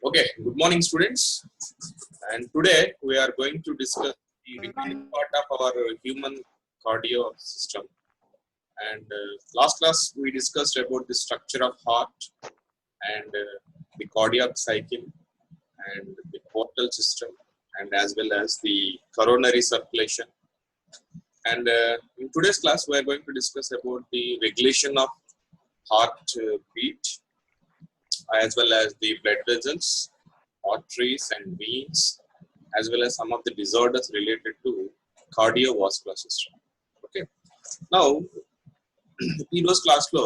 Okay, good morning, students. And today we are going to discuss the remaining part of our human cardio system. And last class we discussed about the structure of heart and the cardiac cycle and the portal system, and as well as the coronary circulation. And in today's class we are going to discuss about the regulation of heart beat, as well as the blood vessels, arteries and veins, as well as some of the disorders related to cardiovascular system. Okay. Now, ఈ రోజు class లో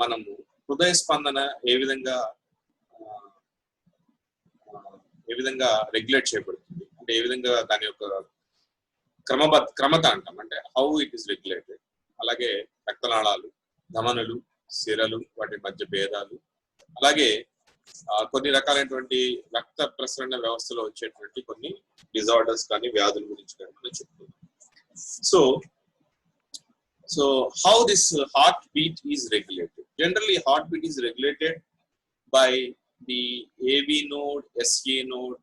మనము హృదయ స్పందన ఏ విధంగా regulate చేయబడుతుంది, అంటే ఏ విధంగా దాని యొక్క క్రమత అంటాం, అంటే హౌ ఇట్ ఈస్ రెగ్యులేటెడ్. అలాగే రక్తనాళాలు, ధమనులు, సిరలు, వాటి మధ్య భేదాలు, అలాగే కొన్ని రకాలైనటువంటి రక్త ప్రసరణ వ్యవస్థలో వచ్చేటువంటి కొన్ని డిజార్డర్స్ కానీ వ్యాధుల గురించి కానీ మనం చెప్పుకుందాం. So how this heartbeat is regulated? Generally, heartbeat is regulated by the AV node, SA node,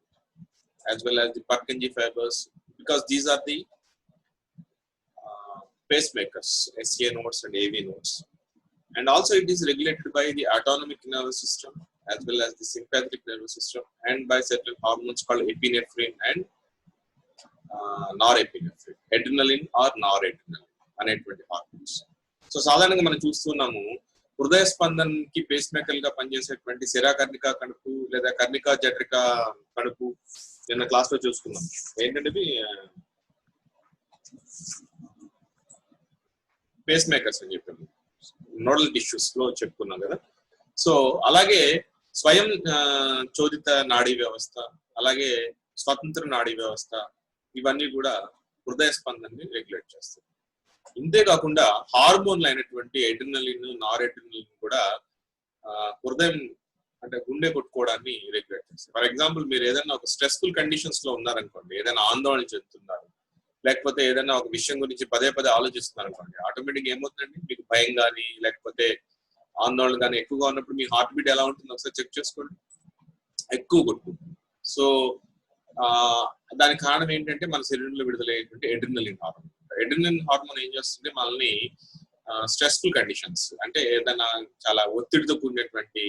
as well as the Purkinje fibers, because these are the pacemakers, SA nodes and AV nodes. And also it is regulated by the autonomic nervous system, as well as the sympathetic nervous system, and by certain hormones called epinephrine and norepinephrine, adrenaline or noradrenaline అనేటువంటి hormones. So సాధారణంగా మనం చూస్తున్నాము, హృదయ స్పందనకి face maker గా పనిచేసేటువంటి శిరాకర్ణిక కణుపు లేదా కర్ణికా జఠరిక కణుపు నిన్న class లో చూసుకున్నాం. ఏంటంటే పేస్ మేకర్స్ అని చెప్పాము, నోడల్ టిష్యూస్ లో చెప్పుకున్నాం కదా. సో అలాగే స్వయం చోదిత నాడీ వ్యవస్థ, అలాగే స్వతంత్ర నాడీ వ్యవస్థ, ఇవన్నీ కూడా హృదయ స్పందనని రెగ్యులేట్ చేస్తాయి. ఇంతేకాకుండా హార్మోన్లు అయినటువంటి ఎడ్రినలిన్, నారెడ్రినలిన్ కూడా హృదయం అంటే గుండె కొట్టుకోవడాన్ని రెగ్యులేట్ చేస్తాయి. ఫర్ ఎగ్జాంపుల్, మీరు ఏదైనా ఒక స్ట్రెస్ఫుల్ కండిషన్స్ లో ఉన్నారనుకోండి, ఏదైనా ఆందోళన చెందుతున్నారు, లేకపోతే ఏదైనా ఒక విషయం గురించి పదే ఆలోచిస్తున్నారు అనుకోండి, ఆటోమేటిక్గా ఏమవుతుందండి, మీకు భయం కానీ లేకపోతే ఆందోళన కానీ ఎక్కువగా ఉన్నప్పుడు మీ హార్ట్ బీట్ ఎలా ఉంటుందో ఒకసారి చెక్ చేసుకోండి, ఎక్కువ కొట్టుకుంటుంది. సో దానికి కారణం ఏంటంటే మన శరీరంలో విడుదలయ్యేటువంటి ఎడ్రినలిన్ హార్మోన్. ఎడ్రినలిన్ హార్మోన్ ఏం చేస్తుంది, మనల్ని స్ట్రెస్ఫుల్ కండిషన్స్, అంటే ఏదైనా చాలా ఒత్తిడితో కూడినటువంటి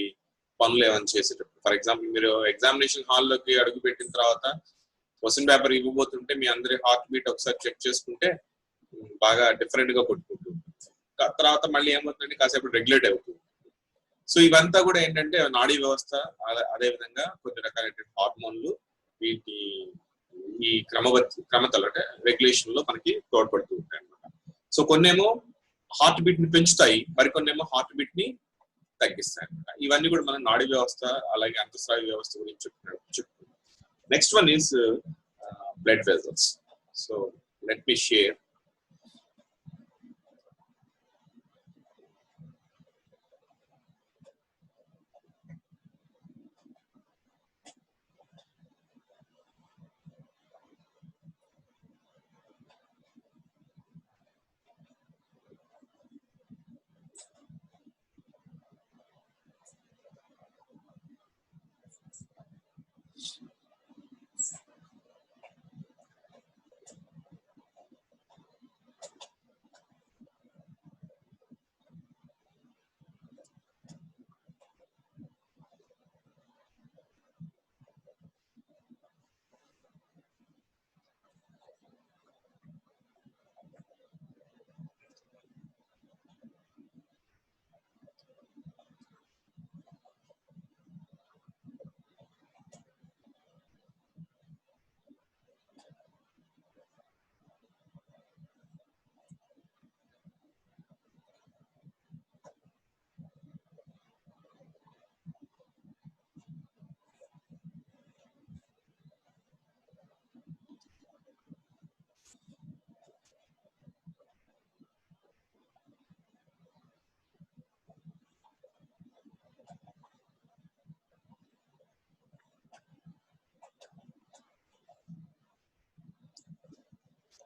పనులు ఏమైనా చేసేటప్పుడు, ఫర్ ఎగ్జాంపుల్ మీరు ఎగ్జామినేషన్ హాల్లోకి అడుగు పెట్టిన తర్వాత క్వశ్చన్ పేపర్ ఇవ్వబోతుంటే మీ అందరి హార్ట్ బీట్ ఒకసారి చెక్ చేసుకుంటే బాగా డిఫరెంట్ గా కొట్టుకుంటుంది. తర్వాత మళ్ళీ ఏమవుతుందంటే కాసేపు రెగ్యులేట్ అవుతుంది. సో ఇవంతా కూడా ఏంటంటే నాడీ వ్యవస్థ, అదేవిధంగా కొన్ని రకాలైన హార్మోన్లు వీటి ఈ క్రమతలు అంటే రెగ్యులేషన్ లో మనకి తోడ్పడుతూ ఉంటాయి అన్నమాట. సో కొన్నేమో హార్ట్ బీట్ ని పెంచుతాయి, మరికొన్నేమో హార్ట్ బీట్ ని తగ్గిస్తాయి అన్నమాట. ఇవన్నీ కూడా మనం నాడీ వ్యవస్థ అలాగే అంతఃస్రావి వ్యవస్థ గురించి చెప్పుకుంటాం. Next one is blood vessels. So let me share.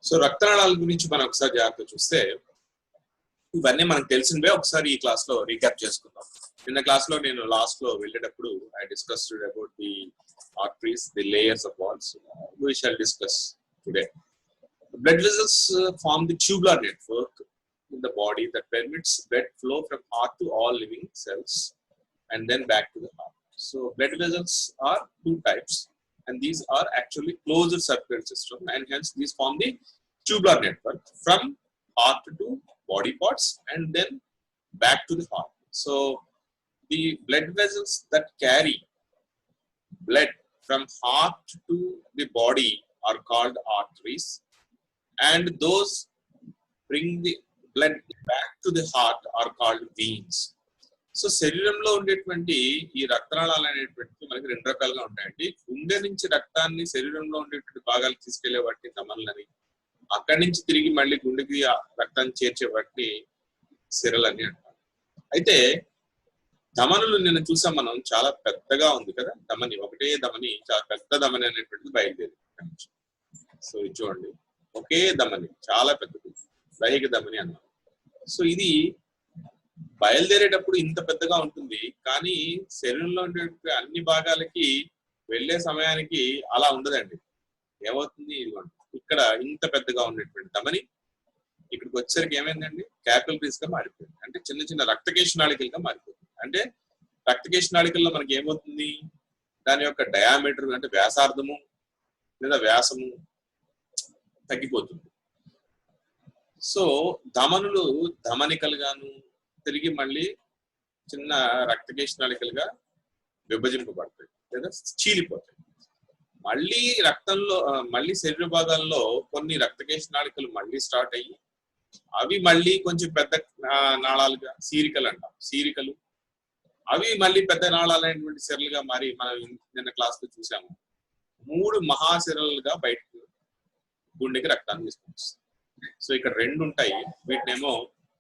So రక్తనాళాల గురించి మనం ఒకసారి జాగ్రత్త చూస్తే, ఇవన్నీ మనకు తెలిసినవే, ఒకసారి ఈ క్లాస్ లో రీక్యాప్ చేసుకుందాం. నిన్న క్లాస్ లో నేను లాస్ట్ లో వెళ్ళేటప్పుడు I discussed about the arteries, the layers of walls. We shall discuss today. Blood vessels form the tubular network in the body that permits blood flow from heart to all living cells and then back to the heart. So blood vessels are two types, and these are actually closed circular system, and hence these form the tubular network from heart to body parts and then back to the heart. So the blood vessels that carry blood from heart to the body are called arteries, and those bring the blood back to the heart are called veins. So శరీరంలో ఉండేటువంటి ఈ రక్తనాళాలు అనేటువంటి మనకి రెండు రకాలుగా ఉంటాయండి. గుండె నుంచి రక్తాన్ని శరీరంలో ఉండేటువంటి భాగాలు తీసుకెళ్లే వాటిని ధమనులని, అక్కడి నుంచి తిరిగి మళ్ళీ గుండెకి రక్తాన్ని చేర్చే వాటిని సిరలని అంటారు. అయితే ధమనులు నిన్న చూసాం మనం, చాలా పెద్దగా ఉంది కదా ధమని, ఒకటే ధమని, చాలా పెద్ద ధమని అనేటువంటిది బయలుదేరి. సో ఇది చూడండి, ఒకే ధమని చాలా పెద్దది, దైహిక ధమని అన్నారు. సో ఇది బయలుదేరేటప్పుడు ఇంత పెద్దగా ఉంటుంది, కానీ శరీరంలో ఉండే అన్ని భాగాలకి వెళ్లే సమయానికి అలా ఉండదండి. ఏమవుతుంది, ఇక్కడ ఇంత పెద్దగా ఉండేటువంటి ధమని ఇక్కడికి వచ్చేసరికి ఏమైందండి, క్యాపిలరీస్ గా మారిపోయింది. అంటే చిన్న చిన్న రక్తకేశ నాళికలుగా మారిపోతుంది. అంటే రక్తకేశ నాళికల్లో మనకి ఏమవుతుంది, దాని యొక్క డయామీటర్ అంటే వ్యాసార్థము లేదా వ్యాసము తగ్గిపోతుంది. సో ధమనులు ధమనికలుగాను తిరిగి మళ్ళీ చిన్న రక్తకేశ నాళికలుగా విభజింపబడతాయి లేదా చీలిపోతాయి. మళ్ళీ రక్తంలో మళ్ళీ శరీర భాగాల్లో కొన్ని రక్తకేశ నాళికలు మళ్ళీ స్టార్ట్ అయ్యి అవి మళ్ళీ కొంచెం పెద్ద నాళాలుగా సీరికలు అంటాం, సీరికలు అవి మళ్ళీ పెద్ద నాళాలైనటువంటి సిరలుగా మారి మనం నిన్న క్లాస్ లో చూసాము. 3 మహాసిరలుగా బయటకు గుండెకి రక్తాన్ని తీసుకొస్తుంది. సో ఇక్కడ 2 ఉంటాయి, వీటినేమో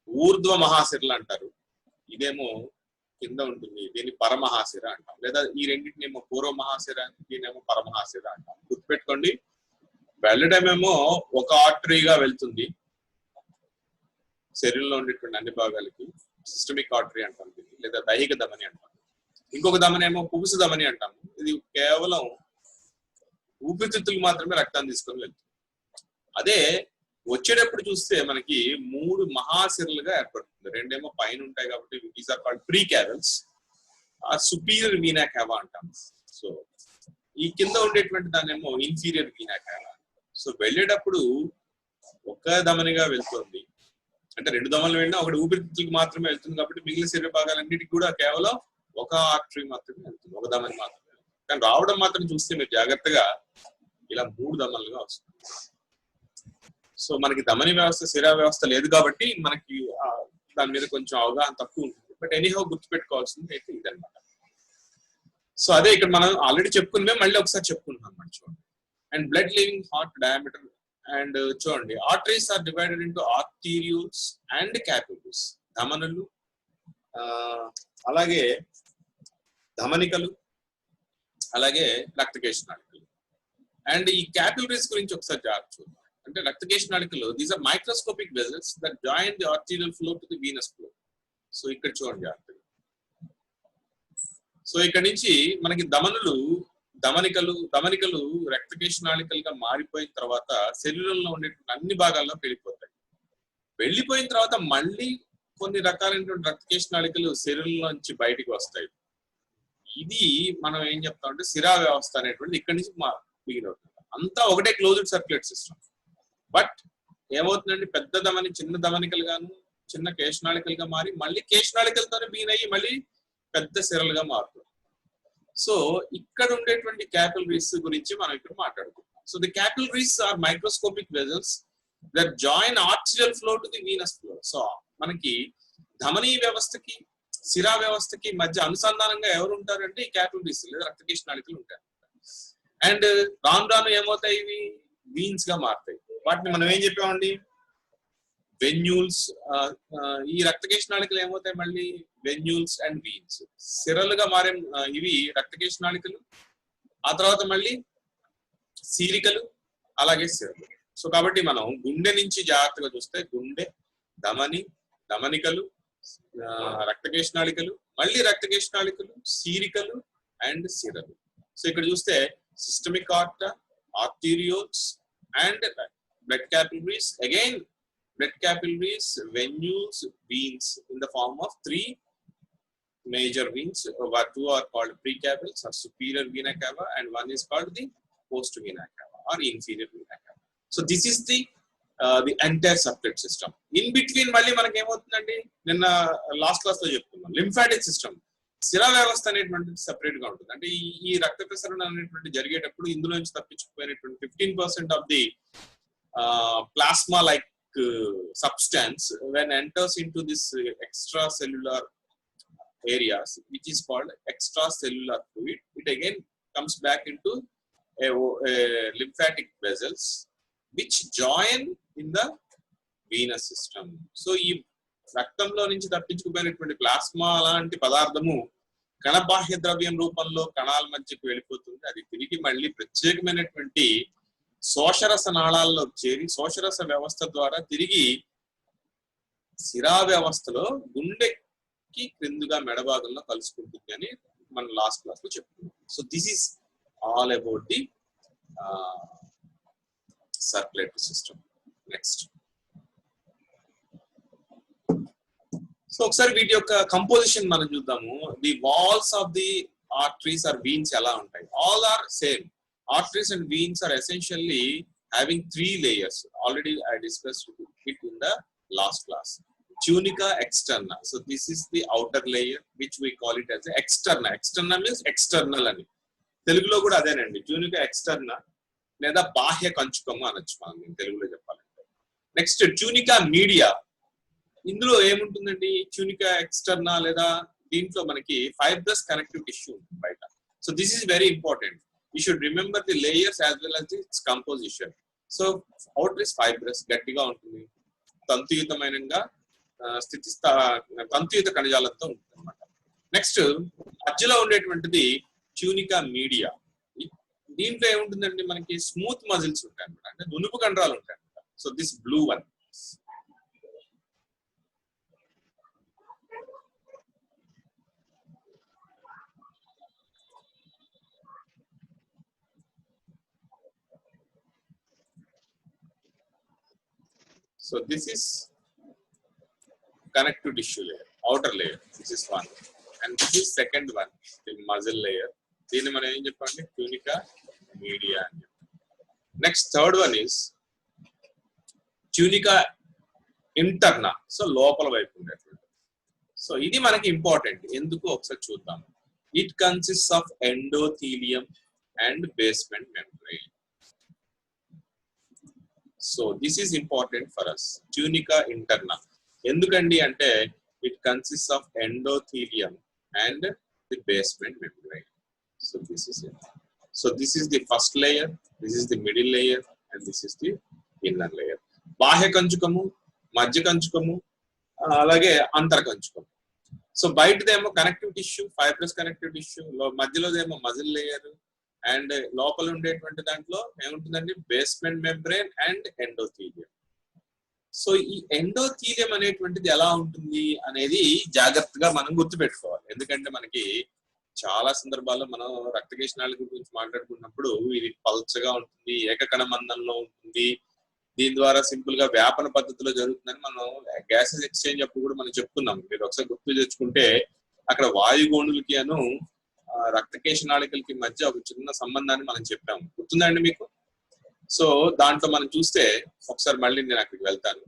ఊర్ధ్వ మహాసిరలు అంటారు, ఇదేమో కింద ఉంటుంది, దీన్ని పరమహాసిర అంటాం. లేదా ఈ రెండింటినేమో పూర్వ మహాసిర, దీనేమో పరమహాసిర అంటాం. గుర్తుపెట్టుకోండి, వెళ్ళడం ఏమో ఒక ఆర్టరీగా వెళ్తుంది శరీరంలో ఉండేటువంటి అన్ని భాగాలకి, సిస్టమిక్ ఆర్టరీ అంటాం దీన్ని, లేదా దైహిక ధమని అంటాం. ఇంకొక ధమని ఏమో పుగుసు ధమని అంటాము, ఇది కేవలం ఊపిరితిత్తులకు మాత్రమే రక్తాన్ని తీసుకొని వెళ్తుంది. అదే వచ్చేటప్పుడు చూస్తే మనకి 3 మహాసిరలుగా ఏర్పడుతుంది. 2 ఏమో పైన ఉంటాయి కాబట్టి దీస్ ఆర్ కాల్డ్ ప్రీ క్యావెల్స్, ఆ సుపీరియర్ వీనా కావా అంటాం. సో ఈ కింద ఉండేటువంటి దాన్నేమో ఇన్ఫీరియర్ వీనా కావా. సో వెళ్ళేటప్పుడు ఒక ధమనిగా వెళ్తుంది, అంటే 2 ధమనులు వెళ్ళినా ఒకటి ఊపిరితిత్తులకు మాత్రమే వెళ్తుంది కాబట్టి మిగిలిన శరీర భాగాలన్నిటికీ కూడా కేవలం ఒక ఆర్టరీ మాత్రమే వెళ్తుంది, ఒక ధమని మాత్రమే. కానీ రావడం మాత్రం చూస్తే మీరు జాగ్రత్తగా ఇలా 3 ధమనులుగా వస్తుంది. సో మనకి ధమని వ్యవస్థ, శిరా వ్యవస్థ లేదు కాబట్టి మనకి దాని మీద కొంచెం అవగాహన తక్కువ ఉంటుంది. బట్ ఎనీహౌ గుర్తుపెట్టుకోవాల్సింది అయితే ఇదన్నమాట. సో అదే ఇక్కడ మనం ఆల్రెడీ చెప్పుకున్నామే, మళ్ళీ ఒకసారి చెప్పుకుంటున్నాం అన్నమాట. చూడండి, and blood leaving heart diameter and చూడండి, arteries are divided into arterioles and capillaries. ధమనులు, అలాగే ధమనికలు, అలాగే రక్తకేశ నాళికలు. అండ్ ఈ క్యాపిలరీస్ గురించి ఒకసారి జాగ్రత్త చూద్దాం. అంటే రక్తకేశ నాళికలు, these are microscopic vessels that join the arterial flow to the venous flow. So ఇక్కడ చూడండి జాగ్రత్తగా. సో ఇక్కడ నుంచి మనకి ధమనికలు రక్తకేశ నాళికలుగా మారిపోయిన తర్వాత శరీరంలో ఉండేటువంటి అన్ని భాగాల్లో వెళ్ళిపోతాయి. వెళ్ళిపోయిన తర్వాత మళ్ళీ కొన్ని రకాలైనటువంటి రక్తకేశ నాళికలు శరీరంలో నుంచి బయటికి వస్తాయి. ఇది మనం ఏం చెప్తామంటే శిరా వ్యవస్థ అనేటువంటిది ఇక్కడి నుంచి బిగిన్ అవుతుంది. అంతా ఒకటే క్లోజ్డ్ సర్క్యులేట్ సిస్టమ్. బట్ ఏమవుతుందండి, పెద్ద ధమని చిన్న ధమనికలుగాను, చిన్న కేశనాళికలుగా మారి మళ్ళీ కేశనాళికలతోనే బిగిన్ అయ్యి మళ్ళీ పెద్ద సిరలుగా మారుతుంది. సో ఇక్కడ ఉండేటువంటి క్యాపిలరీస్ గురించి మనం ఇక్కడ మాట్లాడుకుంటాం. So the capillaries are microscopic vessels that join arterial flow to the venous flow. So మనకి ధమనీ వ్యవస్థకి శిరా వ్యవస్థకి మధ్య అనుసంధానంగా ఎవరు ఉంటారంటే ఈ క్యాపిలరీస్ లేదా రక్తకేశ నాళికలు ఉంటాయి. అండ్ రాను రాను ఏమవుతాయి, ఇవి వీన్స్ గా మారుతాయి. వాటిని మనం ఏం చెప్పామండి, వెన్యూల్స్. ఈ రక్తకేశ నాళికలు ఏమవుతాయి మళ్ళీ, వెన్యూల్స్ అండ్ వీన్స్. సిరలుగా మారే ఇవి రక్తకేశ నాళికలు, ఆ తర్వాత మళ్ళీ సీరికలు, అలాగే సిరలు. సో కాబట్టి మనం గుండె నుంచి జాగ్రత్తగా చూస్తే గుండె, ధమని, ధమనికలు, రక్తకేశ నాళికలు, మళ్ళీ రక్తకేశ నాళికలు, సీరికలు అండ్ సిరలు. సో ఇక్కడ చూస్తే systemic aorta, arterioles and blood capillaries, again blood capillaries, venules, veins in the form of three major veins. Two are called precavals or superior vena cava, and one is called the post vena cava or inferior vena cava. So this is the entire circulatory system. In between మళ్ళీ మనకి ఏమవుతుందండి, నిన్న last class లో చెప్పుకున్నాం, lymphatic system, శిరా వ్యవస్థ అనేటువంటిది separate గా ఉంటుంది. అంటే ఈ రక్త ప్రసరణ అనేటువంటి జరిగేటప్పుడు ఇందులో నుంచి తప్పించుకుపోయినటువంటి 15% of the plasma like substance when enters into this extracellular areas, which is called extracellular fluid, it again comes back into a lymphatic vessels which join in the venous system. So ఈ రక్తంలో నుంచి తప్పించుకుపోయినటువంటి plasma లాంటి పదార్థము కణబాహ్య ద్రవ్యం రూపంలో కణాల మధ్యకు వెళ్ళిపోతుంది. అది తిరిగి మళ్ళీ ప్రత్యేకమైనటువంటి శోషరస నాళాల్లో చేరి శోషరస వ్యవస్థ ద్వారా తిరిగి శిరా వ్యవస్థలో గుండెకి క్రిందుగా మెడభాగంలో కలుసుకుంటుంది అని మనం లాస్ట్ క్లాస్ లో చెప్పుకున్నాం. So this is all about the circulatory system. Next, so ఒకసారి వీటి యొక్క కంపోజిషన్ మనం చూద్దాము. The walls of the arteries are veins ఎలా ఉంటాయి? All are same. Arteries and veins are essentially having three layers. Already I discussed it in the last class. Tunica externa. So this is the outer layer which we call it as externa. Externa means external ani. Telugulo kuda adenandi. Tunica externa లేదా బాహ్య కంచుకము అనొచ్చు మనం తెలుగులో చెప్పాలంటే. Next tunica media. ఇందులో ఏముంటుందండి? ట్యూనికా externa లేదా దీంట్లో మనకి ఫైబ్రస్ కనెక్టివ్ టిష్యూ ఉంటుంది బయట. So this is very important. You should remember the layers as well as its composition. So outer is fibrous, గట్టిగా ఉంటుంది, తంతుయుతమైనగా తంతుయుత కణజాలంతో ఉంటుంది అన్నమాట. నెక్స్ట్ మధ్యలో ఉండేటువంటిది ట్యూనికా మీడియా. దీంట్లో ఏముంటుందండి, మనకి స్మూత్ మజిల్స్ ఉంటాయి అన్నమాట, అంటే నునుపు కండరాలు ఉంటాయి అన్నమాట. So this blue one. So this is connective tissue layer, outer layer. This is one, and this is second one, the muscle layer. దీన్ని మనం ఏం చెప్పండి? ట్యూనికా మీడియా అని చెప్పండి. Next third one is tunica interna. So లోపల వైపు ఉండేటువంటి. So ఇది మనకి ఇంపార్టెంట్. ఎందుకు ఒకసారి చూద్దాం. It consists of endothelium and basement membrane. So this is important for us. Tunica interna. ఎందుకండి అంటే it consists of endothelium and the basement membrane. So this is it. So this is the first layer, this is the middle layer, and this is the inner layer. బాహ్య కంచుకము, మధ్య కంచుకము, అలాగే అంతర కంచుకము. So బయటదేమో connective tissue, fibrous connective tissue, మధ్యలోదేమో muscle layer, and లోపల ఉండేటువంటి దాంట్లో ఏముంటుందండి? Basement membrane and endothelium. So ఈ ఎండోథీలియం అనేటువంటిది ఎలా ఉంటుంది అనేది జాగ్రత్తగా మనం గుర్తుపెట్టుకోవాలి. ఎందుకంటే మనకి చాలా సందర్భాల్లో మనం రక్తకేశ నాళిక గురించి మాట్లాడుకున్నప్పుడు ఇది పల్చగా ఉంటుంది, ఏకకణ మందంలో ఉంటుంది, దీని ద్వారా సింపుల్ గా వ్యాపన పద్ధతిలో జరుగుతుందని మనం గ్యాసెస్ ఎక్స్చేంజ్ అప్పుడు కూడా మనం చెప్పుకున్నాం. మీరు ఒకసారి గుర్తు తెచ్చుకుంటే అక్కడ వాయుగోణులకి అను రక్తకేశ నాళికలకి మధ్య ఒక చిన్న సంబంధాన్ని మనం చెప్పాము, గుర్తుందండి మీకు? సో దాంట్లో మనం చూస్తే ఒకసారి మళ్ళీ నేను అక్కడికి వెళ్తాను.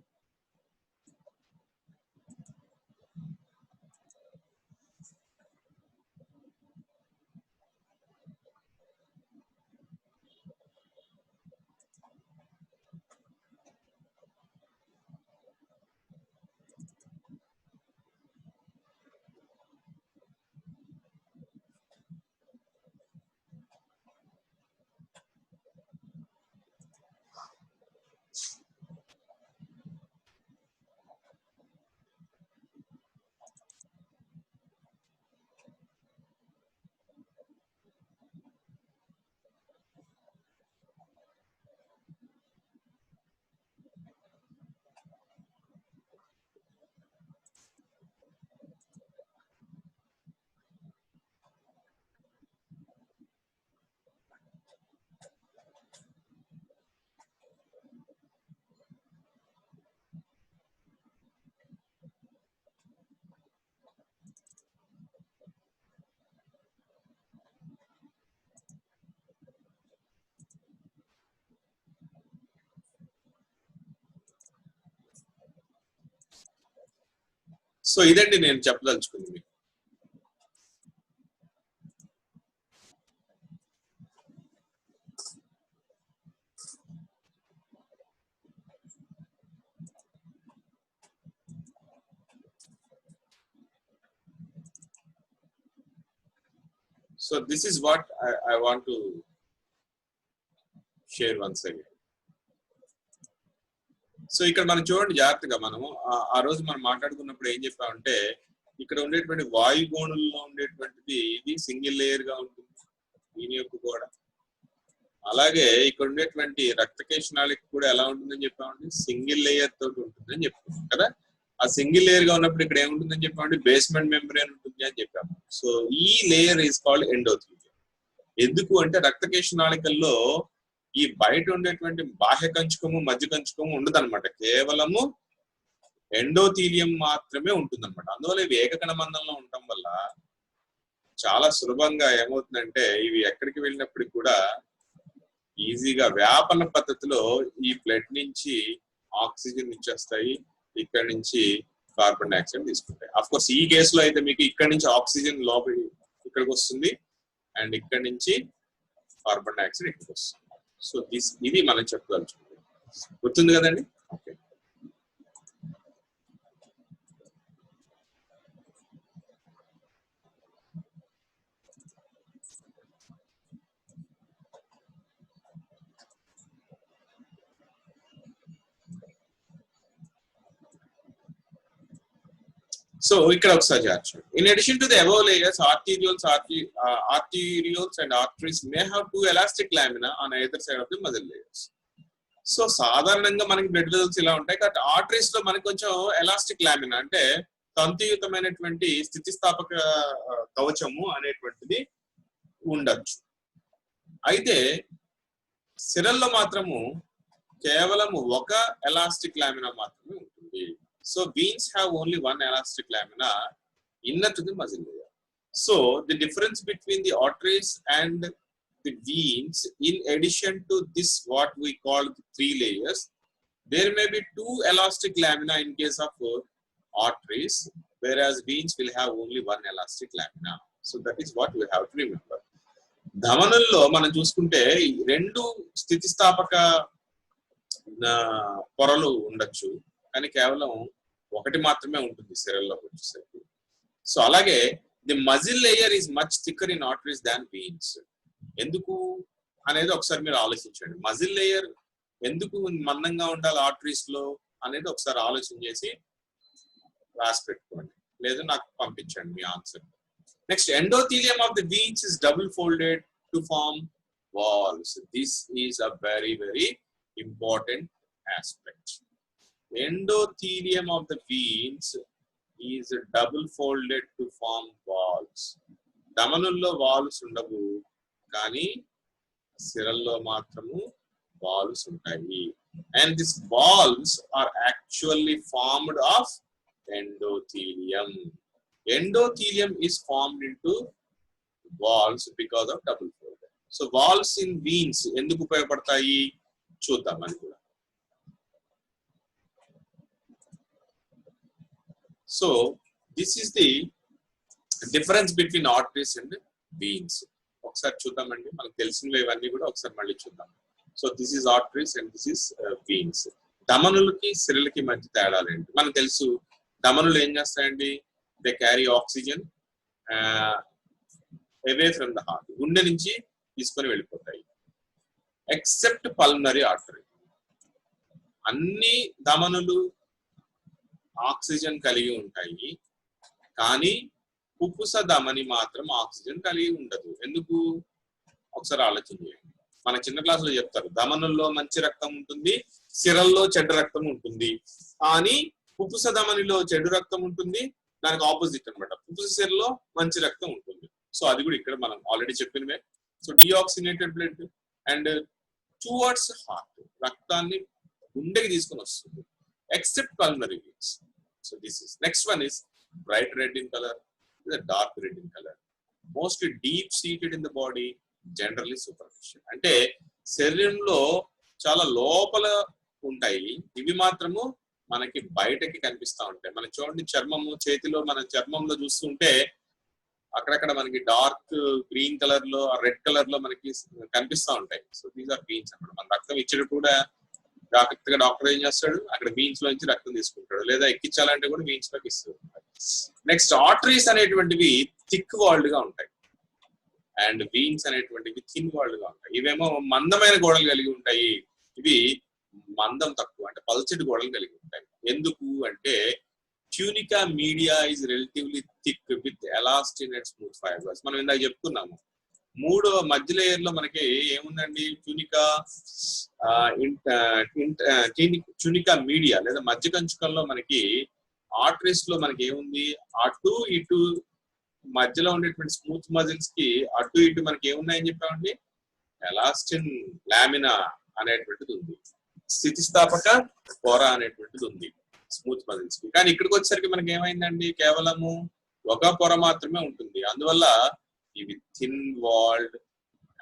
సో ఇదండి నేను చెప్పదలుచుకుంది మీకు. So this is what I want to share once again. So ఇక్కడ మనం చూడండి జాగ్రత్తగా, మనము ఆ రోజు మనం మాట్లాడుకున్నప్పుడు ఏం చెప్పామంటే, ఇక్కడ ఉండేటువంటి వాయుగోణుల్లో ఉండేటువంటిది ఇది సింగిల్ లేయర్ గా ఉంటుంది దీని యొక్క కూడా. అలాగే ఇక్కడ ఉండేటువంటి రక్తకేశనాళిక కూడా ఎలా ఉంటుందని చెప్పామంటే సింగిల్ లేయర్ తోటి ఉంటుందని చెప్పాము కదా. ఆ సింగిల్ లేయర్ గా ఉన్నప్పుడు ఇక్కడ ఏముంటుందని చెప్పామంటే బేస్మెంట్ మెంబ్రేన్ ఉంటుంది అని చెప్పాము. సో ఈ లేయర్ ఈజ్ కాల్డ్ ఎండోథీలియం. ఎందుకు అంటే రక్తకేశనాళికల్లో ఈ బయట ఉండేటువంటి బాహ్య కంచుకము మధ్య కంచుకము ఉండదన్నమాట, కేవలము ఎండోథీలియం మాత్రమే ఉంటుందన్నమాట. అందువల్ల ఇవి ఏకకణ మందంలో ఉండటం వల్ల చాలా సులభంగా ఏమవుతుందంటే ఇవి ఎక్కడికి వెళ్ళినప్పటికి కూడా ఈజీగా వ్యాపన పద్ధతిలో ఈ బ్లడ్ నుంచి ఆక్సిజన్ ఇచ్చేస్తాయి, ఇక్కడ నుంచి కార్బన్ డైఆక్సైడ్ తీసుకుంటాయి. అఫ్ కోర్స్ ఈ కేసులో అయితే మీకు ఇక్కడ నుంచి ఆక్సిజన్ లోపలి ఇక్కడికి వస్తుంది అండ్ ఇక్కడ నుంచి కార్బన్ డైఆక్సైడ్ ఇక్కడికి వస్తుంది. సో ఇది మనం చెప్పదలుచుకుంది. గుర్తుంది కదండి? ఓకే. So ఇక్కడ ఒకసారి చేర్చండి. In addition to the above layers, arterioles and arteries may have two elastic lamina on either side of the muscle layers. So సాధారణంగా మనకి బ్లడ్ వెజల్స్ ఇలా ఉంటాయి, కాబట్టి ఆర్టరీస్ లో మనకి కొంచెం ఎలాస్టిక్ లామినా అంటే తంతుయుతమైనటువంటి స్థితిస్థాపక కవచము అనేటువంటిది ఉండొచ్చు. అయితే సిరల్లో మాత్రము కేవలం ఒక ఎలాస్టిక్ లామినా మాత్రమే ఉంటుంది. So veins have only one elastic lamina inner to the muscle layer. So the difference between the arteries and the veins, in addition to this what we call the three layers, there may be two elastic lamina in case of arteries, whereas veins will have only one elastic lamina. So that is what we have to remember. ధమనుల్లో మనం చూసుకుంటే రెండు స్థితిస్థాపక పొరలు ఉండొచ్చు, కానీ కేవలం ఒకటి మాత్రమే ఉంటుంది సిరల్లో వచ్చేసరికి. సో అలాగే the muscle layer is much thicker in arteries than veins. ఎందుకు అనేది ఒకసారి మీరు ఆలోచించండి. మజిల్ లేయర్ ఎందుకు మందంగా ఉండాలి ఆర్టరీస్ లో అనేది ఒకసారి ఆలోచన చేసి రాసి పెట్టుకోండి, లేదా నాకు పంపించండి మీ answer. Next, endothelium of the veins is double folded to form valves. This is a very very important aspect. Endothelium of the veins is double folded to form valves. దమనుల్లో వాల్వ్స్ ఉండవు, కానీ సిరల్లో మాత్రము వాల్వ్స్ ఉంటాయి. And these valves are actually formed of endothelium. Endothelium is formed into valves because of double folded. So valves in veins ఎందుకు ఉపయోగపడతాయి చూద్దాం అని కూడా. So this is the difference between arteries and veins. ఒకసారి చూద్దామండి, మనకు తెలిసినవి ఇవన్నీ కూడా ఒకసారి మళ్ళీ చూద్దాం. So this is arteries and this is veins. ధమనులకి సిరలకి మధ్య తేడాలు ఏంటి మనకు తెలుసు. ధమనులు ఏం చేస్తాయండి, they carry oxygen away from the heart, గుండె నుంచి తీసుకొని వెళ్ళిపోతాయి. ఎక్సెప్ట్ పల్మనరీ ఆర్టరీ, అన్ని ధమనులు ఆక్సిజన్ కలిగి ఉంటాయి, కానీ పుప్పుస ధమని మాత్రం ఆక్సిజన్ కలిగి ఉండదు. ఎందుకు ఒకసారి ఆలోచన చేయండి. మన చిన్న క్లాసులో చెప్తారు, ధమనుల్లో మంచి రక్తం ఉంటుంది, సిరల్లో చెడ్డ రక్తం ఉంటుంది. కానీ పుప్పుస ధమనిలో చెడు రక్తం ఉంటుంది, దానికి ఆపోజిట్ అనమాట. పుప్పుస సిరలో మంచి రక్తం ఉంటుంది. సో అది కూడా ఇక్కడ మనం ఆల్రెడీ చెప్పినవే. So deoxygenated blood and towards heart, రక్తాన్ని గుండెకి తీసుకొని వస్తుంది. Except pulmonary veins. So this is next one is bright red in color, the dark red in color, mostly deep seated in the body, generally superficial. అంటే శరీరంలో చాలా లోపల ఉంటాయి, ఇవి మాత్రము మనకి బయటకి కనిపిస్తూ ఉంటాయి. మనం చూడండి చర్మము చేతిలో మన చర్మంలో చూస్తుంటే అక్కడక్కడ మనకి డార్క్ గ్రీన్ కలర్ లో రెడ్ కలర్ లో మనకి కనిపిస్తూ ఉంటాయి. సో దీస్ ఆర్ వీన్స్ అన్నమాట. మన రక్తం ఇచ్చేటప్పుడు కూడా జాగ్రత్తగా డాక్టర్ ఏం చేస్తాడు, అక్కడ వీన్స్ లో నుంచి రక్తం తీసుకుంటాడు, లేదా ఎక్కించాలంటే కూడా వీన్స్ లోకి ఇస్తాడు. నెక్స్ట్ ఆర్టరీస్ అనేటువంటివి థిక్ వాల్డ్ గా ఉంటాయి అండ్ వీన్స్ అనేటువంటివి థిన్ వాల్డ్ గా ఉంటాయి. ఇవేమో మందమైన గోడలు కలిగి ఉంటాయి, ఇవి మందం తక్కువ అంటే పల్చటి గోడలు కలిగి ఉంటాయి. ఎందుకు అంటే tunica media is relatively thick with elastin and smooth fibres. మనం ఇందాక చెప్పుకున్నాము మూడో మధ్య లేయర్ లో మనకి ఏముందండి, ట్యూనికా మీడియా లేదా మధ్య కంచుకంలో మనకి ఆర్టరీస్ లో మనకి ఏముంది, అటు ఇటు మధ్యలో ఉండేటువంటి స్మూత్ మజిల్స్ కి అటు ఇటు మనకి ఏమున్నాయని చెప్పామండి, ఎలాస్టిన్ లామినా అనేటువంటిది ఉంది, స్థితిస్థాపక పొర అనేటువంటిది ఉంది స్మూత్ మజిల్స్ కి. కానీ ఇక్కడికి వచ్చేసరికి మనకి ఏమైందండి, కేవలము ఒక పొర మాత్రమే ఉంటుంది. అందువల్ల ఇవి thin walled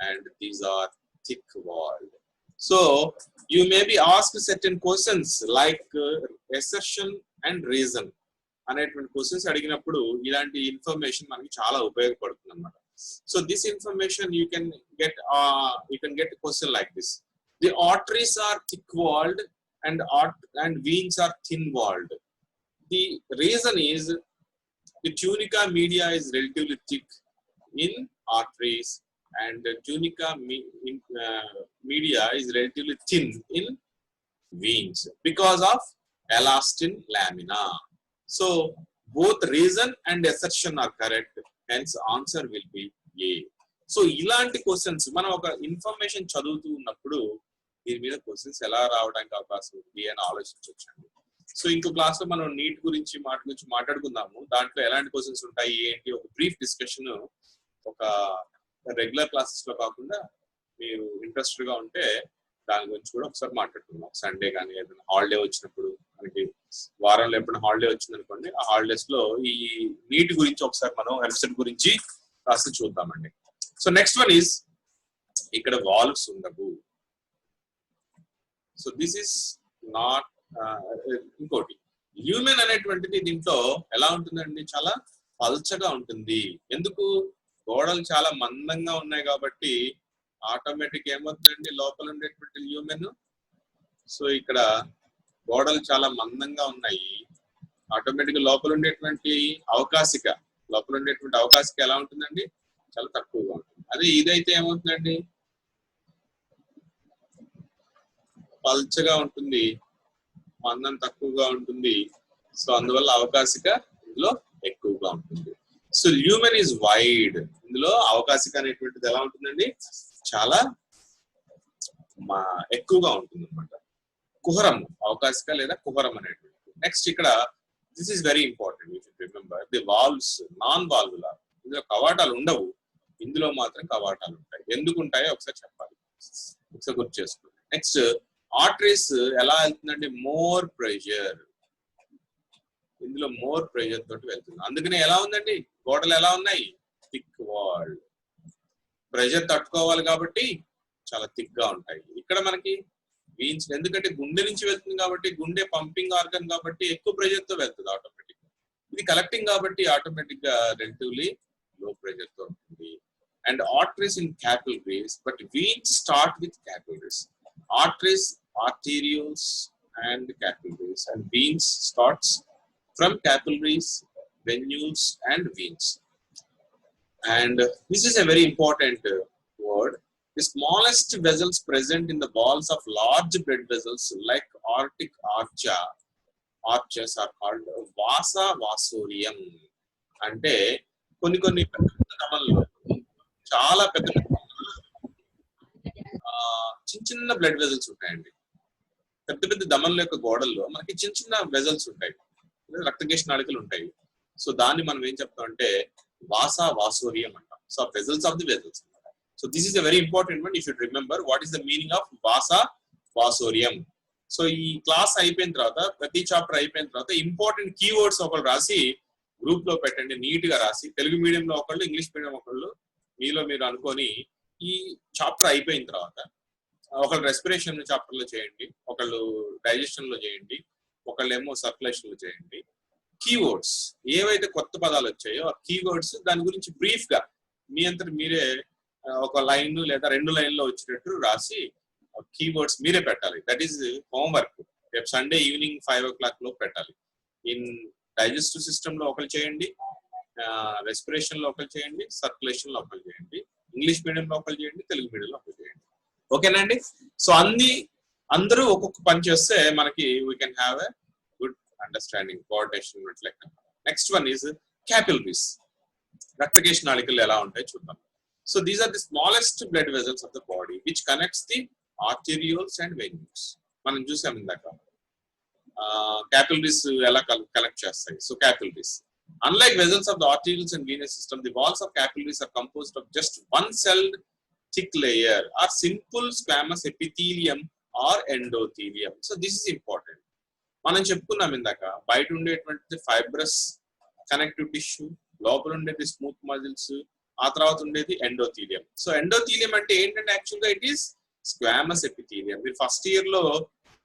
and these are thick walled. So you may be ask certain questions like assertion and reason అనేటువంటి క్వశ్చన్స్ అడిగినప్పుడు ఇలాంటి ఇన్ఫర్మేషన్ మనకి చాలా ఉపయోగపడుతుంది అన్నమాట. So this information you can get question like this. The arteries are thick-walled and veins are thin-walled. The reason is the tunica media is relatively thick in arteries and the tunica media is relatively thin in veins because of elastin lamina. So both reason and assertion are correct. Hence answer will be A. So ఇలాంటి questions మనం ఒక information చదువుతూ ఉన్నప్పుడు దీని మీద questions ఎలా రావడానికి అవకాశం ఉంది అని ఆలోచించవచ్చండి. సో ఇంకో క్లాస్ లో మనం నీట్ గురించి మాట్లాడుకుందాము. దాంట్లో ఎలాంటి క్వశ్చన్స్ ఉంటాయి ఏంటి ఒక బ్రీఫ్ డిస్కషన్ ఒక రెగ్యులర్ క్లాసెస్ లో కాకుండా మీరు ఇంట్రెస్టెడ్ గా ఉంటే దాని గురించి కూడా ఒకసారి మాట్లాడుకుందాం. సండే కానీ ఏదైనా హాలిడే వచ్చినప్పుడు, మనకి వారంలో ఎప్పుడు హాలిడే వచ్చింది అనుకోండి, ఆ హాలిడేస్ లో ఈ నీట్ గురించి ఒకసారి మనం ఎపిసోడ్ గురించి కాస్త చూద్దామండి. సో నెక్స్ట్ వన్ ఈస్ ఇక్కడ వాల్వ్స్ ఉండవు. సో దిస్ ఇస్ నాట్ ఇంకోటి ల్యూమెన్ అనేటువంటిది దీంట్లో ఎలా ఉంటుందండి, చాలా పల్చగా ఉంటుంది. ఎందుకు, గోడలు చాలా మందంగా ఉన్నాయి కాబట్టి ఆటోమేటిక్ ఏమవుతుందండి లోపల ఉండేటువంటి ల్యూమెన్. సో ఇక్కడ గోడలు చాలా మందంగా ఉన్నాయి, ఆటోమేటిక్ లోపల ఉండేటువంటి అవకాశిక ఎలా ఉంటుందండి, చాలా తక్కువగా ఉంటుంది. అదే ఇదైతే ఏమవుతుందండి, పల్చగా ఉంటుంది, మందం తక్కువగా ఉంటుంది. సో అందువల్ల అవకాశిక ఇందులో ఎక్కువగా ఉంటుంది. సో ల్యూమెన్ ఈజ్ వైడ్, ఇందులో అవకాశిక అనేటువంటిది ఎలా ఉంటుందండి, చాలా ఎక్కువగా ఉంటుంది అనమాట. కుహరం, అవకాశిక లేదా కుహరం అనేటువంటి. నెక్స్ట్ ఇక్కడ this is very important, you should remember the valves non valvular. ఇందులో కవాటాలు ఉండవు, ఇందులో మాత్రం కవాటాలు ఉంటాయి. ఎందుకు ఉంటాయో ఒకసారి చెప్పాలి, ఒకసారి గుర్తు చేసుకోండి. నెక్స్ట్ ఆర్టరీస్ ఎలా వెళ్తుందంటే మోర్ ప్రెషర్, ఇందులో మోర్ ప్రెషర్ తోటి వెళ్తుంది. అందుకనే ఎలా ఉందండి, గోడలు ఎలా ఉన్నాయి, థిక్ వాల్డ్. ప్రెషర్ తట్టుకోవాలి కాబట్టి చాలా థిక్ గా ఉంటాయి. ఇక్కడ మనకి వీన్స్, ఎందుకంటే గుండె నుంచి వెళ్తుంది కాబట్టి, గుండె పంపింగ్ ఆర్గన్ కాబట్టి ఎక్కువ ప్రెషర్ తో వెళ్తుంది ఆటోమేటిక్ గా. ఇది కలెక్టింగ్ కాబట్టి ఆటోమేటిక్ గా రిలేటివ్లీ లో ప్రెషర్ తో ఉంటుంది. And arteries in capillaries, but veins start with capillaries. Arteries, arterioles and capillaries, and veins starts from capillaries, venules and veins. And this is a very important word. The smallest vessels present in the walls of large blood vessels like aortic arches are called vasa vasorium. అంటే కొన్ని దమనలు, చాలా పెద్ద చిన్న blood vessels ఉంటాయండి. పెద్ద దమనుల యొక్క గోడల్లో మనకి చిన్న వెజల్స్ ఉంటాయి, రక్తకేశ నాళికలు ఉంటాయి. సో దాన్ని మనం ఏం చెప్తామంటే వాసా వాసోరియం అంటాం. So vessels of the vessels. So this is a very important one, you should remember what is the meaning of vasa vasorum. So ఈ క్లాస్ అయిపోయిన తర్వాత, ప్రతి చాప్టర్ అయిపోయిన తర్వాత ఇంపార్టెంట్ కీవర్డ్స్ ఒకళ్ళు రాసి గ్రూప్ లో పెట్టండి, నీట్ గా రాసి. తెలుగు మీడియంలో ఒకళ్ళు, ఇంగ్లీష్ మీడియం ఒకళ్ళు, మీలో మీరు అనుకొని ఈ చాప్టర్ అయిపోయిన తర్వాత ఒకళ్ళు రెస్పిరేషన్ చాప్టర్ లో చేయండి, ఒకళ్ళు డైజెషన్ లో చేయండి, ఒకళ్ళేమో సర్క్యులేషన్ లో చేయండి. కీవర్డ్స్ ఏవైతే కొత్త పదాలు వచ్చాయో ఆ కీవర్డ్స్ దాని గురించి బ్రీఫ్ గా మీ అంతటి మీరే ఒక లైన్ లేదా 2 లైన్లో వచ్చినట్టు రాసి కీవర్డ్స్ మీరే పెట్టాలి. That is homework. రేపు సండే ఈవినింగ్ 5 o'clock లో పెట్టాలి. ఇన్ డైజెస్టివ్ సిస్టమ్ లో ఒకరు చేయండి, రెస్పిరేషన్ లో ఒకరు చేయండి, సర్క్యులేషన్ లో ఒకరు చేయండి, ఇంగ్లీష్ మీడియం లో ఒకరు చేయండి, తెలుగు మీడియం లో ఒకరు చేయండి. ఓకేనండి. సో అందరూ ఒక్కొక్క పని చేస్తే మనకి we can have a good understanding, coordination ఉన్నట్లయితే. Next one is capillaries. రక్తకేశ నాళికలు ఎలా ఉంటాయి చూద్దాం. So these are the smallest blood vessels of the body which connects the arterioles and veins. మనం చూసాం ఇందాక capillaries ఎలా కనెక్ట్ చేస్తాయి. So capillaries, unlike vessels of the arterioles and venous system, the walls of capillaries are composed of just one celled thick layer or simple squamous epithelium or endothelium. So this is important. మనం చెప్పుకున్నాం ఇందాక బయట ఉండేటువంటి fibrous connective tissue, లోపల ఉండేది smooth muscles, ఆ తర్వాత ఉండేది ఎండోథీలియం. సో ఎండోథీలియం అంటే ఏంటంటే యాక్చువల్గా ఇట్ ఈస్ స్క్వామస్ ఎపిథీలియం. మీరు ఫస్ట్ ఇయర్ లో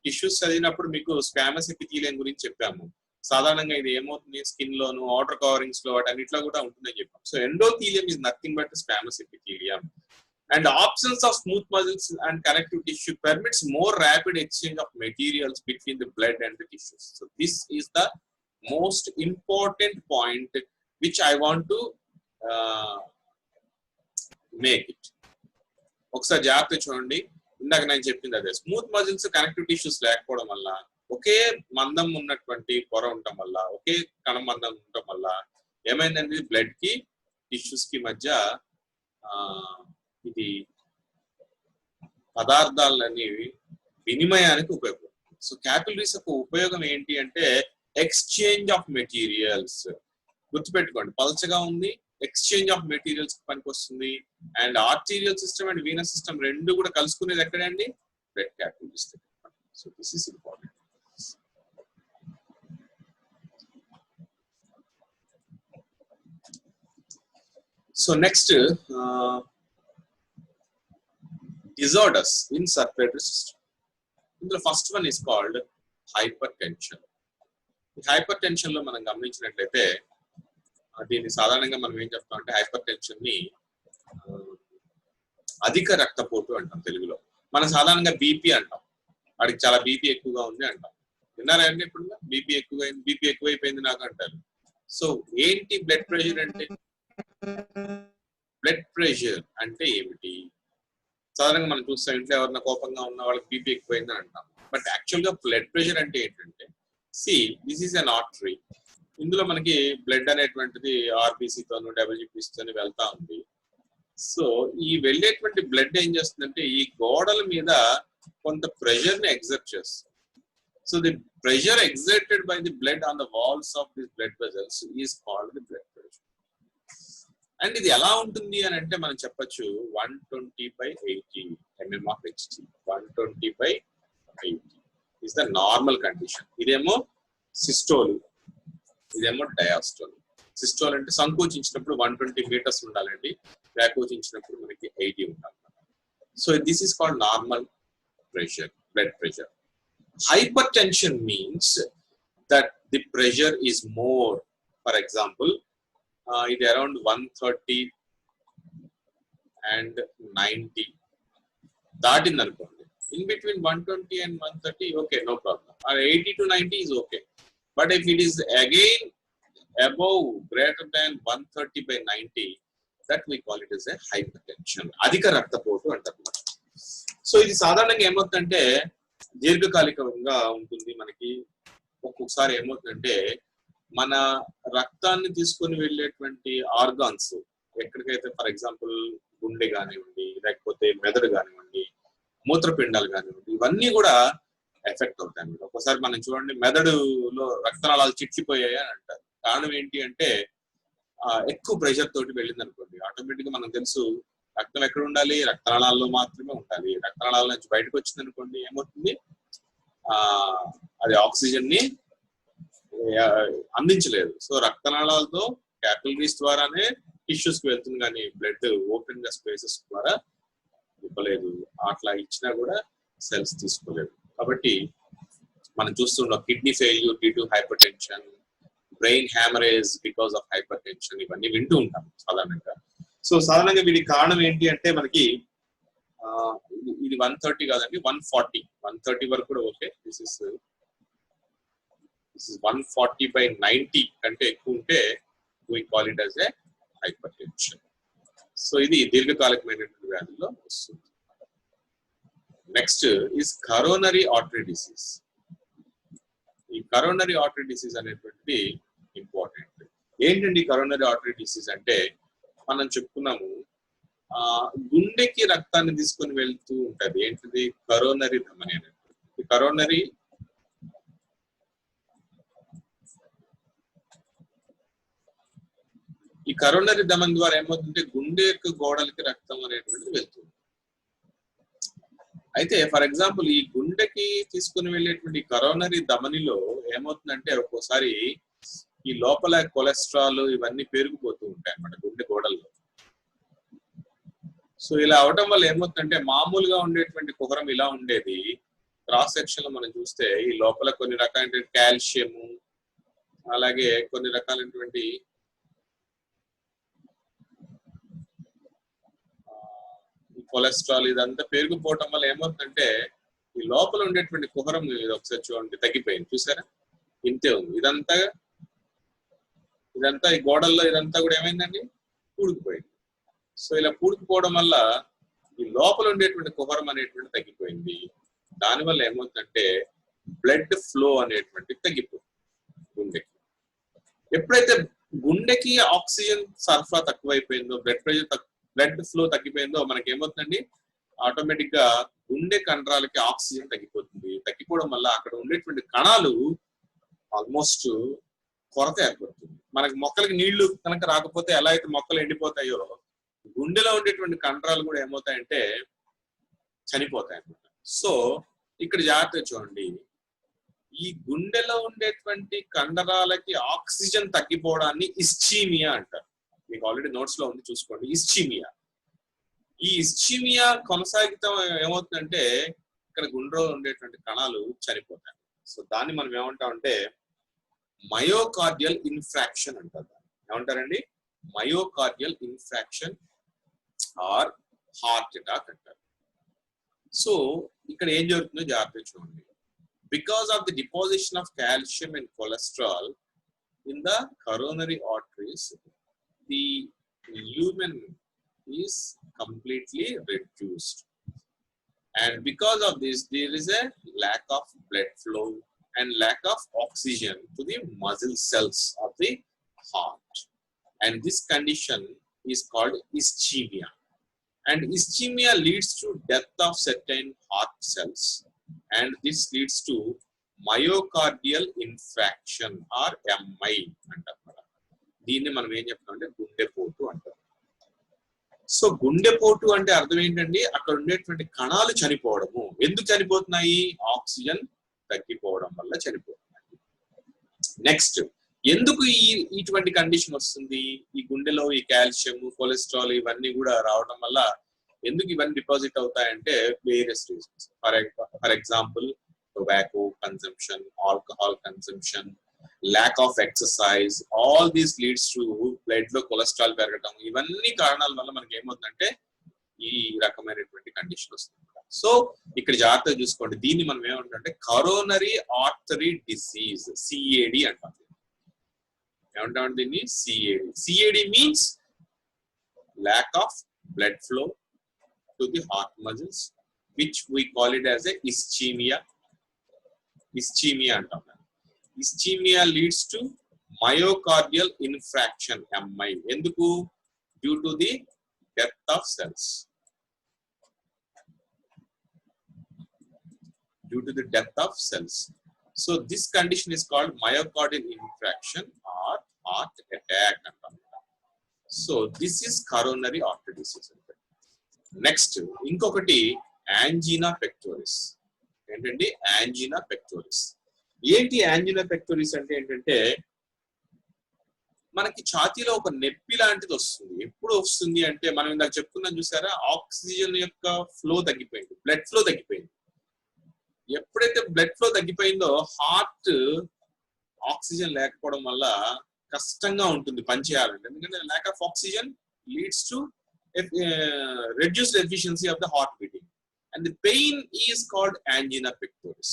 టిష్యూస్ చదివినప్పుడు మీకు స్క్వామస్ ఎపిథీలియం గురించి చెప్పాము. సాధారణంగా ఇది ఏమవుతుంది, స్కిన్ లోను, అవుటర్ కవరింగ్స్ లో, వాటన్నిటిలో కూడా ఉంటుందని చెప్పాము. So endothelium is nothing but squamous epithelium. And the absence of smooth muscles and connective tissue permits more rapid exchange of materials between the blood and the tissues. So this is the most important point which I want to make it. ఒకసారి జాగ్రత్త చూడండి. ఇందాక నేను చెప్పింది అదే, smooth muscles connective tissues లేకపోవడం వల్ల, ఒకే మందం ఉన్నటువంటి పొర ఉండటం వల్ల, ఒకే కణ మందం ఉండటం వల్ల ఏమైందంటే బ్లడ్ కి టిష్యూస్ కి మధ్య ఇది పదార్థాలనేవి వినిమయానికి ఉపయోగపడుతుంది. సో క్యాపిలరీస్ యొక్క ఉపయోగం ఏంటి అంటే ఎక్స్చేంజ్ ఆఫ్ మెటీరియల్స్. గుర్తుపెట్టుకోండి, పల్చగా ఉంది, ఎక్స్చేంజ్ ఆఫ్ మెటీరియల్స్ పనికి వస్తుంది. And arterial system and Venus system రెండు కూడా కలుసుకునేది ఎక్కడండి, blood capillaries. So this is important. So next disorders in circulatory system. ఇందులో first one is called hyper tension. Hyper tension లో మనం గమనించినట్లయితే దీన్ని సాధారణంగా మనం ఏం చెప్తాం అంటే హైపర్ టెన్షన్ ని అధిక రక్తపోటు అంటాం తెలుగులో. మనం సాధారణంగా బీపీ అంటాం, వాడికి చాలా బీపీ ఎక్కువగా ఉంది అంటాం. విన్నారా అండి ఇప్పుడు? బీపీ ఎక్కువైంది, బీపీ ఎక్కువైపోయింది నాకు అంటారు. సో ఏంటి బ్లడ్ ప్రెషర్ అంటే? బ్లడ్ ప్రెషర్ అంటే ఏమిటి? సాధారణంగా మనం చూస్తాం ఇంట్లో ఎవరైనా కోపంగా ఉన్న వాళ్ళకి బీపీ ఎక్కువైందని అంటాం. బట్ యాక్చువల్ గా బ్లడ్ ప్రెషర్ అంటే ఏంటంటే, దిస్ ఈస్ అన్ ఆర్టరీ. ఇందులో మనకి బ్లడ్ అనేటువంటిది ఆర్బీసీ తోను డబ్ల్యూబీసీ తోను వెళ్తా ఉంది. సో ఈ వెళ్ళేటువంటి బ్లడ్ ఏం చేస్తుందంటే ఈ గోడల మీద కొంత ప్రెషర్ ని ఎగ్జర్ట్ చేస్తుంది. So the pressure exerted by the blood on the walls of this blood vessels is called the blood pressure. And ఇది ఎలా ఉంటుంది అని అంటే మనం చెప్పచ్చు 120/80 mm of HG. 120/80 is the normal condition. ఇదేమో సిస్టోల్, ఇదేమో డయాస్టోల్. సిస్టోల్ అంటే సంకోచించినప్పుడు 120 meters ఉండాలండి, వ్యాకోచించినప్పుడు మనకి 80 ఉండాలి. So this is called normal pressure, blood pressure. Hyper tension means that the pressure is more. For example ఇది అరౌండ్ 130 and 90 దాటింది అనుకోండి. In between 120 and 130 okay, no problem. 80 to 90 is okay. But if it is again above greater than 130/90, that we call it as a hypertension. అధిక రక్తపోటు అంటారు. So ఇది సాధారణంగా ఏమవుతుందంటే దీర్ఘకాలికంగా ఉంటుంది మనకి. ఒక్కొక్కసారి ఏమవుతుందంటే మన రక్తాన్ని తీసుకొని వెళ్ళేటువంటి ఆర్గాన్స్ ఎక్కడికైతే, ఫర్ ఎగ్జాంపుల్ గుండె కానివ్వండి, లేకపోతే మెదడు కానివ్వండి, మూత్రపిండాలు కానివ్వండి, ఇవన్నీ కూడా ఎఫెక్ట్ అవుతాయి. ఒకసారి మనం చూడండి మెదడులో రక్తనాళాలు చిట్లిపోయాయి అని అంటారు. కారణం ఏంటి అంటే ఎక్కువ ప్రెషర్ తోటి వెళ్ళింది అనుకోండి, ఆటోమేటిక్ గా మనకు తెలుసు రక్తం ఎక్కడ ఉండాలి, రక్తనాళాల్లో మాత్రమే ఉండాలి. రక్తనాళాల నుంచి బయటకు వచ్చింది అనుకోండి ఏమవుతుంది, అది ఆక్సిజన్ ని అందించలేదు. సో రక్తనాళాలతో క్యాపిలరీస్ ద్వారానే టిష్యూస్ కి వెళ్తుంది, కానీ బ్లడ్ ఓపెన్ గా స్పేసెస్ ద్వారా ఇవ్వలేదు. అట్లా ఇచ్చినా కూడా సెల్స్ తీసుకోలేదు. కాబట్టి మనం చూస్తున్నాం kidney failure due to hyper tension, brain haemorrhage because of hyper tension, ఇవన్నీ వింటూ ఉంటాం సాధారణంగా. సో సాధారణంగా వీటి కారణం ఏంటి అంటే మనకి ఇది 130 కాదండి, 140 వరకు కూడా ఓకే. దిస్ ఇస్ 140/90 కంటే ఎక్కువ ఉంటే we call it as a hypertension. So ఇది దీర్ఘకాలికమైనటువంటి వ్యాధుల్లో వస్తుంది. Next is coronary artery disease. ఈ కరోనరీ ఆర్టరీ డిసీజ్ అనేటువంటి ఇంపార్టెంట్. ఏంటండి కరోనరీ ఆర్టరీ డిసీజ్ అంటే, మనం చెప్పుకున్నాము గుండెకి రక్తాన్ని తీసుకొని వెళ్తూ ఉంటది. ఏంటిది? కరోనరీ ధమని అనేటువంటి. ఈ కరోనరీ ధమని ద్వారా ఏమవుతుంటే గుండె యొక్క గోడలకి రక్తం అనేటువంటిది వెళ్తుంది. అయితే ఫర్ ఎగ్జాంపుల్ ఈ గుండెకి తీసుకుని వెళ్ళేటువంటి కరోనరీ ధమనిలో ఏమవుతుందంటే ఒక్కోసారి ఈ లోపల కొలెస్ట్రాల్ ఇవన్నీ పెరిగిపోతూ ఉంటాయి అన్నమాట గుండె గోడల్లో. సో ఇలా అవటం వల్ల ఏమవుతుందంటే మామూలుగా ఉండేటువంటి కుహరం ఇలా ఉండేది, క్రాస్ సెక్షన్ లో మనం చూస్తే ఈ లోపల కొన్ని రకాలైనటువంటి కాల్షియము, అలాగే కొన్ని రకాలైనటువంటి కొలెస్ట్రాల్ ఇదంతా పెరిగిపోవటం వల్ల ఏమవుతుందంటే ఈ లోపల ఉండేటువంటి కుహరం ఒకసారి చూడండి తగ్గిపోయింది, చూసారా? ఇంతే ఉంది. ఇదంతా ఈ గోడల్లో ఇదంతా కూడా ఏమైందండి? పూడుకుపోయింది. సో ఇలా పూడుకుపోవడం వల్ల ఈ లోపల ఉండేటువంటి కుహరం అనేటువంటి తగ్గిపోయింది. దానివల్ల ఏమవుతుందంటే బ్లడ్ ఫ్లో అనేటువంటి తగ్గిపోతుంది గుండెకి. ఎప్పుడైతే గుండెకి ఆక్సిజన్ సరఫరా తక్కువైపోయిందో, బ్లడ్ ఫ్లో తగ్గిపోయిందో మనకి ఏమవుతుందండి ఆటోమేటిక్ గా గుండె కండరాలకి ఆక్సిజన్ తగ్గిపోతుంది. తగ్గిపోవడం వల్ల అక్కడ ఉండేటువంటి కణాలు ఆల్మోస్ట్ కొరత ఏర్పడుతుంది. మనకి మొక్కలకి నీళ్లు కనుక రాకపోతే ఎలా అయితే మొక్కలు ఎండిపోతాయో, గుండెలో ఉండేటువంటి కండరాలు కూడా ఏమవుతాయంటే చనిపోతాయి అన్నమాట. సో ఇక్కడ జాగ్రత్తగా చూడండి, ఈ గుండెలో ఉండేటువంటి కండరాలకి ఆక్సిజన్ తగ్గిపోవడాన్ని ఇస్చీమియా అంటారు. మీకు ఆల్రెడీ నోట్స్ లో ఉంది, చూసుకోండి. ఇస్చీమియా. ఈ ఇస్చీమియా కొనసాగితం ఏమవుతుందంటే ఇక్కడ గుండెలో ఉండేటువంటి కణాలు చనిపోతాయి. సో దాన్ని మనం ఏమంటామంటే మయోకార్డియల్ ఇన్ఫ్రాక్షన్ అంటారు. ఏమంటారండి? Myocardial infraction or heart attack అంటారు. సో ఇక్కడ ఏం జరుగుతుందో జాగ్రత్తగా చూడండి. Because of the deposition of calcium and cholesterol in the coronary arteries, the lumen is completely reduced, and because of this there is a lack of blood flow and lack of oxygen to the muscle cells of the heart, and this condition is called ischemia, and ischemia leads to death of certain heart cells, and this leads to myocardial infarction or MI అంటారు. దీన్ని మనం ఏం చెప్తామంటే గుండెపోటు అంటారు. So గుండెపోటు అంటే అర్థం ఏంటండి? అక్కడ ఉండేటువంటి కణాలు చనిపోవడము. ఎందుకు చనిపోతున్నాయి? ఆక్సిజన్ తగ్గిపోవడం వల్ల చనిపోతున్నాయి. నెక్స్ట్, ఎందుకు ఇటువంటి కండిషన్ వస్తుంది? ఈ గుండెలో ఈ కాల్షియం, కొలెస్ట్రాల్ ఇవన్నీ కూడా రావడం వల్ల ఎందుకు ఇవన్నీ డిపాజిట్ అవుతాయంటే various reasons. For example tobacco consumption, alcohol consumption, lack of exercise, all these leads to blood లో కొలెస్ట్రాల్ పెరగడం. ఇవన్నీ కారణాల వల్ల మనకి ఏమవుతుందంటే ఈ రకమైనటువంటి కండిషన్ వస్తుంది. సో ఇక్కడ జాగ్రత్తగా చూసుకోండి. దీన్ని మనం ఏమంటామంటే కరోనరీ ఆర్టరీ డిసీజ్, సిఏడి అంటాం. ఏమంటామంటే దీన్ని CAD. CAD means lack of blood flow to the heart muscles, which we call it as a ischemia. Ischemia అంటాం. Ischemia leads to myocardial infarction, MI. ఎందుకు? Due to the death of cells. Due to the death of cells. So this condition is called myocardial infarction or heart attack అంటాం. So this is coronary artery disease. Next ఇంకొకటి angina pectoris. ఏంటండి? Angina pectoris. ఏంటి angina pectoris అంటే ఏంటంటే మనకి ఛాతీలో ఒక నొప్పి లాంటిది వస్తుంది. ఎప్పుడు వస్తుంది అంటే మనం ఇందాక చెప్పుకున్నాం చూసారా, ఆక్సిజన్ యొక్క ఫ్లో తగ్గిపోయింది, బ్లడ్ ఫ్లో తగ్గిపోయింది. ఎప్పుడైతే బ్లడ్ ఫ్లో తగ్గిపోయిందో హార్ట్ ఆక్సిజన్ లేకపోవడం వల్ల కష్టంగా ఉంటుంది పనిచేయాలంటే, ఎందుకంటే lack of oxygen leads to reduced efficiency of the heart beating, and the pain is called angina pectoris.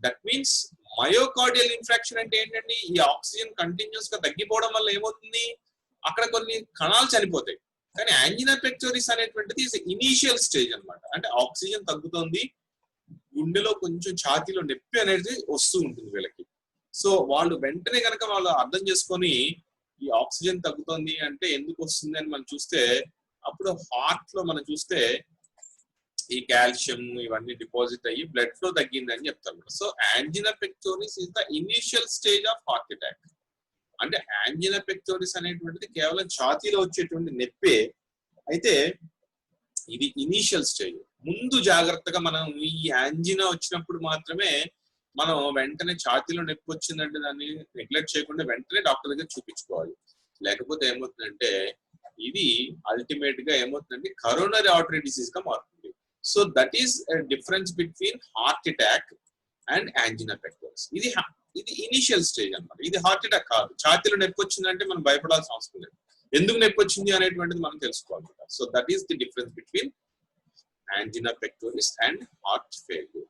That means myocardial infarction అంటే ఏంటండి, ఈ ఆక్సిజన్ కంటిన్యూస్ గా తగ్గిపోవడం వల్ల ఏమవుతుంది, అక్కడ కొన్ని కణాలు చనిపోతాయి. కానీ యాంజినా పెక్టోరిస్ అనేటువంటిది ఇనీషియల్ స్టేజ్ అన్నమాట. అంటే ఆక్సిజన్ తగ్గుతుంది, గుండెలో కొంచెం ఛాతీలో నొప్పి అనేది వస్తూ ఉంటుంది వీళ్ళకి. సో వాళ్ళు వెంటనే కనుక వాళ్ళు అర్థం చేసుకొని ఈ ఆక్సిజన్ తగ్గుతుంది అంటే ఎందుకు వస్తుంది అని మనం చూస్తే, అప్పుడు హార్ట్ లో మనం చూస్తే ఈ కాల్షియం ఇవన్నీ డిపాజిట్ అయ్యి బ్లడ్ ఫ్లో తగ్గింది అని చెప్తారు. So angina pectoris is the initial stage of heart attack. అంటే యాంజినా పెక్టోరిస్ అనేటువంటిది కేవలం ఛాతీలో వచ్చేటువంటి నొప్పే, అయితే ఇది ఇనిషియల్ స్టేజ్. ముందు జాగ్రత్తగా మనం ఈ యాంజినా వచ్చినప్పుడు మాత్రమే మనం వెంటనే ఛాతీలో నొప్పి వచ్చిందంటే దాన్ని నెగ్లెక్ట్ చేయకుండా వెంటనే డాక్టర్ దగ్గర చూపించుకోవాలి. లేకపోతే ఏమవుతుందంటే ఇది అల్టిమేట్ గా ఏమవుతుందంటే కరోనరీ ఆర్టరీ డిసీజ్ గా మారుతుంది. So that is difference between heart attack and angina pectoris. ఇది ఇనిషియల్ స్టేజ్ అన్నమాట. ఇది హార్ట్ అటాక్ కాదు. ఛాతీలో నొప్పి వచ్చిందంటే మనం భయపడాల్సిన అవసరం లేదు. ఎందుకు నొప్పి వచ్చింది అనేటువంటిది మనం తెలుసుకోవాలి. So that is the difference between angina pectoris and heart failure.